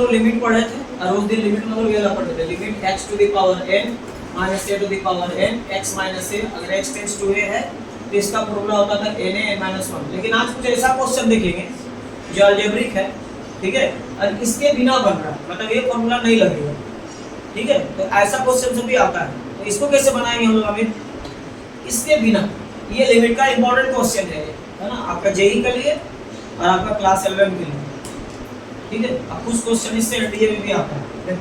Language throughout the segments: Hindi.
लोग लिमिट पढ़े थे और उस दिन लिमिट मतलब ये पढ़े थे, limit x to the power n minus a to the power n x minus a, अगर x टेंड्स टू a है तो इसका फॉर्मूला होता था na n माइनस 1। लेकिन आज कुछ ऐसा क्वेश्चन देखेंगे जो अलजेब्रिक है, ठीक है, और इसके बिना बन रहा है, मतलब ये फॉर्मूला नहीं लगेगा, ठीक है। तो ऐसा क्वेश्चन भी आता है, तो इसको कैसे बनाएंगे हम लोग अभी इसके बिना। ये लिमिट का इंपॉर्टेंट क्वेश्चन है ना, आपका जेई के लिए और आपका क्लास 11 के लिए, ठीक है। अब कुछ क्वेश्चन इससे एनडीए में भी आता है।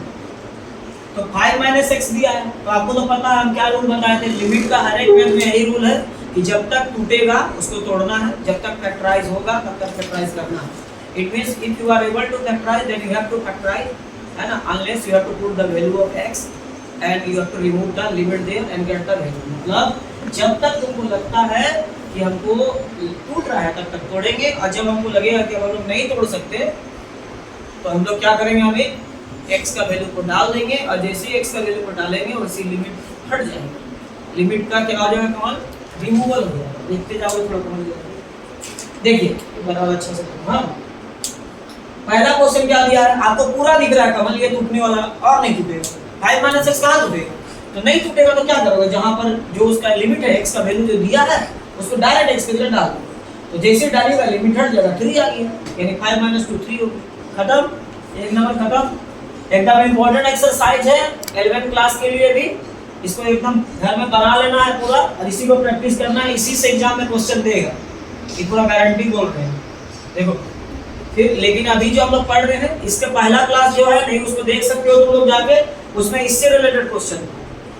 तो 5 माइनस एक्स दिया है, तो आपको तो पता है हम क्या रूल बताए थे, लिमिट का हर एक में यही रूल है कि जब तक टूटेगा उसको तोड़ना है, जब तक फैक्टराइज होगा तब तक फैक्टराइज करना है। It means if you are able to factorise then you have to factorise, है ना, unless you have to put the value of x and you have to remove the limit there and get the value. मतलब जब तक तुमको लगता है कि हमको टूट रहा है तब तक तोड़ेंगे, और जब हमको लगेगा कि हम लोग नहीं तोड़ सकते तो हम लोग क्या करेंगे, हमें x का वैल्यू को डाल देंगे, और जैसे ही x का वैल्यू को डालेंगे वैसे लिमिट हट जाएगी। लिमिट का क्या हो जाएगा कमाल, रिमूवल हो जाएगा। देखते जाओगे थोड़ा कमाल। देखिए बराबर अच्छा से, हाँ पहला क्वेश्चन क्या दिया है आपको, पूरा दिख रहा है कमल, ये टूटने वाला और नहीं टूटेगा। 5 माइनस एक्स कहाँ टूटेगा, तो नहीं टूटेगा तो क्या करोगे, जहां पर जो उसका लिमिट है x का वैल्यू जो दिया है उसको डायरेक्ट x के जगह डाल दो, तो जैसे डालेगा लिमिट हट जाएगा, 3 आ गया, यानी 5 माइनस 2 3 हो गया, खत्म, एक नंबर खत्म। एकदम इंपॉर्टेंट एक्सरसाइज है 11 क्लास के लिए भी, इसको एकदम घर में बना लेना है पूरा, और इसी को प्रैक्टिस करना है, इसी से एग्जाम में क्वेश्चन देगा, ये पूरा गारंटी बोल रहे हैं। देखो फिर, लेकिन अभी जो हम लोग पढ़ रहे हैं इसका पहला क्लास जो है नहीं, उसको देख सकते हो तुम लोग जाके, उसमें इससे रिलेटेड क्वेश्चन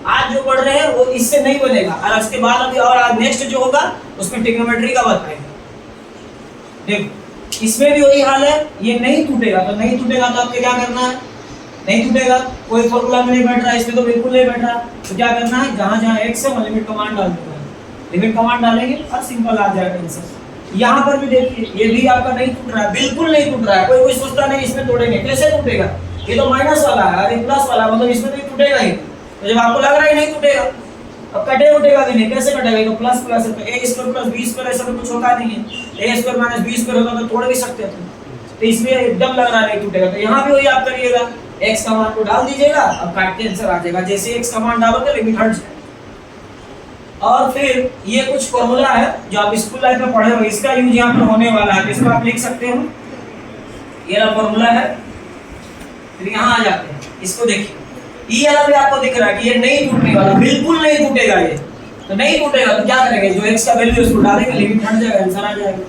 आज जो पढ़ रहे हैं वो इससे नहीं बनेगा, और उसके बाद अभी और आज नेक्स्ट जो होगा उसमें ट्रिग्नोमेट्री का बताएंगे। देखो इसमें भी वही हाल है, ये नहीं टूटेगा, तो नहीं टूटेगा तो आपको क्या करना है, नहीं टूटेगा, कोई फॉर्मूला में नहीं बैठ रहा, इसमें तो बिल्कुल नहीं बैठ रहा, तो क्या करना है, जहां जहां x है वहां लिमिट कमांड डाल देना है, लिमिट कमांड डालेंगे और सिंपल आ जाएगा आंसर। यहाँ पर भी देखिए ये भी आपका नहीं टूट रहा है, बिल्कुल नहीं टूट रहा है, कोई सोचता नहीं इसमें तोड़ेंगे, कैसे टूटेगा, ये तो माइनस वाला है और ये प्लस वाला, मतलब इसमें तो टूटेगा ही। तो जब आपको लग रहा है नहीं टूटेगा, अब कटे उठेगा भी नहीं, कैसे कटेगा, तो प्लस प्लस है, तो a square plus b square ऐसा तो कुछ होता नहीं है, a square minus b square होता तो तोड़ भी सकते थे, तो इसमें एकदम लग रहा है नहीं टूटेगा। तो यहाँ भी वही आप करिएगा, x का मान को डाल दीजिएगा, अब काट के आंसर आ जाएगा, जैसे x का मान डालोगे लिमिट हट जाएगा। और फिर ये कुछ फॉर्मूला है जो आप स्कूल लाइफ में पढ़े हो, इसका यूज यहाँ पर होने वाला है, इसको आप लिख सकते हो, ये वाला फॉर्मूला है। फिर यहाँ आ जाते हैं, इसको देखिए, ये वाला भी आपको दिख रहा है कि ये नहीं टूटने वाला, बिल्कुल नहीं टूटेगा, ये तो नहीं टूटेगा, तो क्या करेंगे, जो x का वैल्यू उसको डालेंगे, लिमिट हट जाएगा, आंसर आ जाएगा।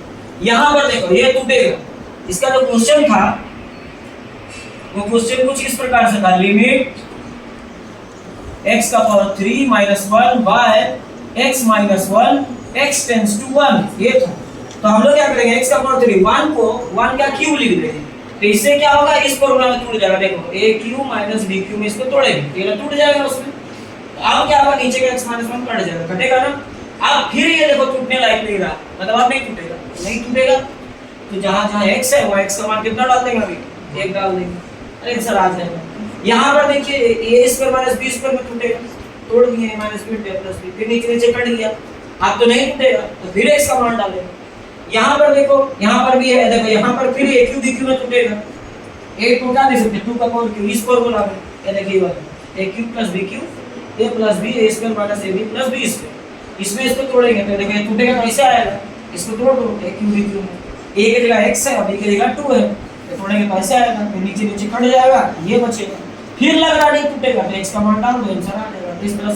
यहाँ पर देखो ये टूटेगा, इसका जो क्वेश्चन था वो क्वेश्चन कुछ इस प्रकार से था, लिमिट x का power 3 minus 1 by x minus 1 x tends to 1, ये था। तो हम लोग क्या करेंगे, x का पावर 3 1 को 1 का क्यूब लिख देंगे, तो इससे क्या होगा, इस फॉर्मूला में टूट जाएगा। देखो a cube minus b cube में इसको तोड़ेंगे, ये टूट जाएगा उसमें, तो अब क्या होगा, नीचे का x माइनस 1 कट जाएगा, कटेगा ना। अब फिर ये देखो टूटने लायक नहीं रहा, मतलब अब नहीं टूटेगा, नहीं टूटेगा, तो जहां जहां x है वहां x का मान कितना डाल देंगे, अभी 1 डाल देंगे, आंसर आ जाएगा। यहाँ पर देखिए a square minus b square में टूटेगा, तोड़ दिए माइनस b प्लस b, फिर नीचे नीचे कट गया, अब तो नहीं टूटेगा, तो फिर x का मान डालेंगे। यहाँ पर देखो, यहाँ पर भी है, देखो यहाँ पर फिर a क्यूब b क्यूब में टूटेगा, a टूटा नहीं सकते, 2 का पावर क्यूब इस फॉर्मूला में, ये देखिए वाला a cube plus b cube a plus b a square minus ab plus b square, इसमें इसको तोड़ेंगे तो देखो ये टूटेगा, तो ऐसे आएगा, इसको तोड़ दो, a क्यूब b क्यूब में a की जगह x है और b की जगह 2 है, तो तोड़ेंगे तो ऐसे आएगा, फिर नीचे नीचे कट जाएगा, ये बचेगा, फिर लग रहा नहीं टूटेगा, तो x का मान डाल दो, आंसर आ जाएगा। इस तरह